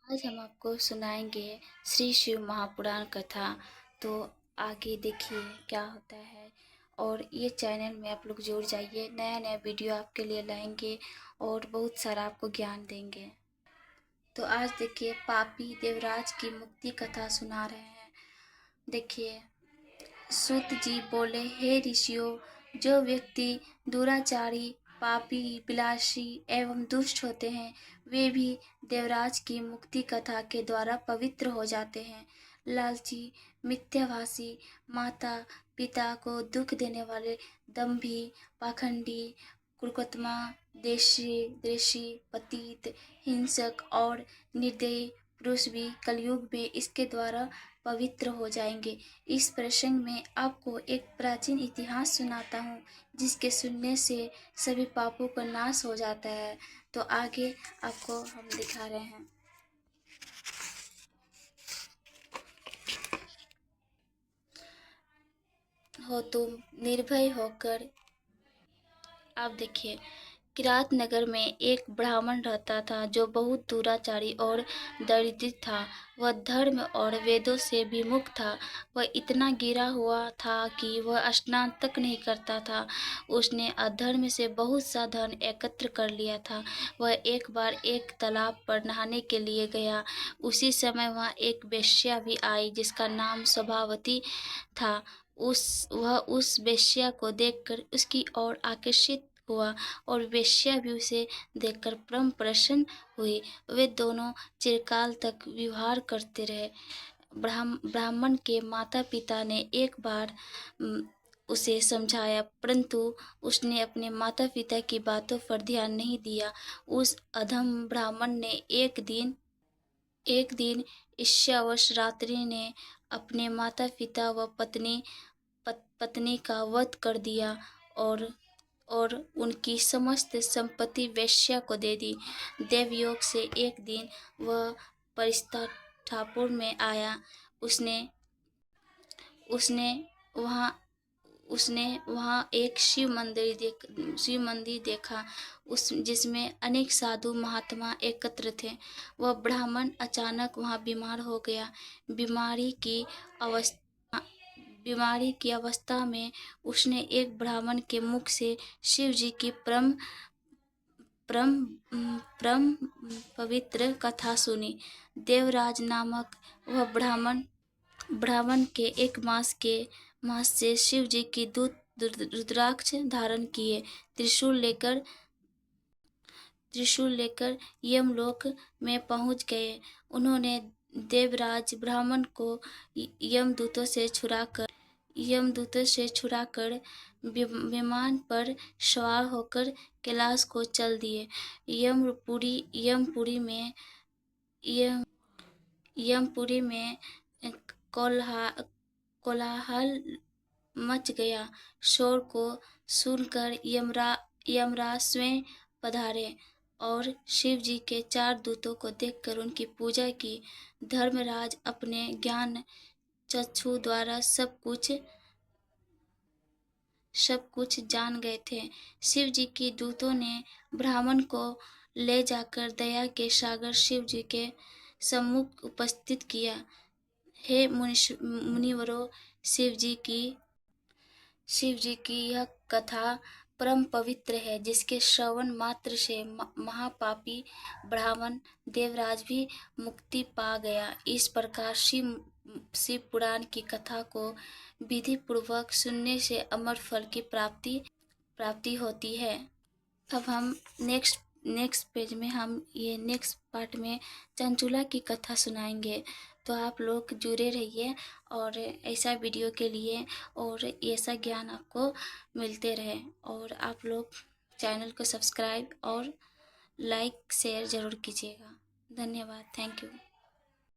आज हम आपको सुनाएंगे श्री शिव महापुराण कथा। तो आगे देखिए क्या होता है। और ये चैनल में आप लोग जुड़ जाइए, नया नया वीडियो आपके लिए लाएंगे और बहुत सारा आपको ज्ञान देंगे। तो आज देखिए पापी देवराज की मुक्ति कथा सुना रहे हैं। देखिए, सूत जी बोले, हे ऋषियों, जो व्यक्ति दुराचारी, पापी, विलासी एवं दुष्ट होते हैं, वे भी देवराज की मुक्ति कथा के द्वारा पवित्र हो जाते हैं। लालची, मिथ्याभाषी, माता पिता को दुख देने वाले, दंभी, पाखंडी, कुकर्मा, देशी, पतित, हिंसक और निर्दयी पुरुष भी कलयुग में इसके द्वारा पवित्र हो जाएंगे। इस प्रसंग में आपको एक प्राचीन इतिहास सुनाता हूँ, जिसके सुनने से सभी पापों का नाश हो जाता है। तो आगे आपको हम दिखा रहे हैं। हो तुम निर्भय होकर। आप देखिए, किरात नगर में एक ब्राह्मण रहता था जो बहुत दुराचारी और दरिद्र था। वह धर्म और वेदों से विमुख था। वह इतना गिरा हुआ था कि वह स्नान तक नहीं करता था। उसने अधर्म से बहुत सा धन एकत्र कर लिया था। वह एक बार एक तालाब पर नहाने के लिए गया। उसी समय वहाँ एक वेश्या भी आई जिसका नाम स्वभावती था। वह उस वेश्या को देखकर उसकी ओर आकर्षित हुआ और वेश्या भी उसे देखकर परम प्रसन्न हुई। वे दोनों चिरकाल तक व्यवहार करते रहे। ब्राह्मण के माता पिता ने एक बार उसे समझाया, परंतु उसने अपने माता पिता की बातों पर ध्यान नहीं दिया। उस अधम ब्राह्मण ने एक दिन ईर्ष्यावश रात्रि ने अपने माता पिता व पत्नी का वध कर दिया और उनकी समस्त संपत्ति वेश्या को दे दी। देवयोग से एक दिन वह परिस्ताठापुर में आया। उसने वहाँ एक शिव मंदिर देखा, जिसमें अनेक साधु महात्मा एकत्र थे। वह ब्राह्मण अचानक वहाँ बीमार हो गया। बीमारी की अवस्था में उसने एक ब्राह्मण के मुख से शिव जी की परम पवित्र कथा सुनी। देवराज नामक वह ब्राह्मण के एक मास से शिव जी की दूत रुद्राक्ष धारण किए त्रिशूल लेकर यमलोक में पहुंच गए। उन्होंने देवराज ब्राह्मण को यमदूतों से छुड़ाकर विमान पर सवार होकर कैलाश को चल दिए। यमपुरी में कोलाहल मच गया। शोर को सुनकर यमराज स्वयं पधारे और शिव जी के 4 दूतों को देखकर उनकी पूजा की। धर्मराज अपने ज्ञान चक्षु द्वारा सब कुछ जान गए थे। शिव जी की दूतों ने ब्राह्मण को ले जाकर दया के सागर शिव जी के सम्मुख उपस्थित किया। हे मुनिवरों, शिव जी की यह कथा परम पवित्र है, जिसके श्रवण मात्र से महापापी ब्राह्मण देवराज भी मुक्ति पा गया। इस प्रकार शिव पुराण की कथा को विधि पूर्वक सुनने से अमर फल की प्राप्ति होती है। अब हम नेक्स्ट पेज में हम ये नेक्स्ट पार्ट में चंचुला की कथा सुनाएंगे। तो आप लोग जुड़े रहिए और ऐसा वीडियो के लिए और ऐसा ज्ञान आपको मिलते रहे। और आप लोग चैनल को सब्सक्राइब और लाइक शेयर ज़रूर कीजिएगा। धन्यवाद। Thank you.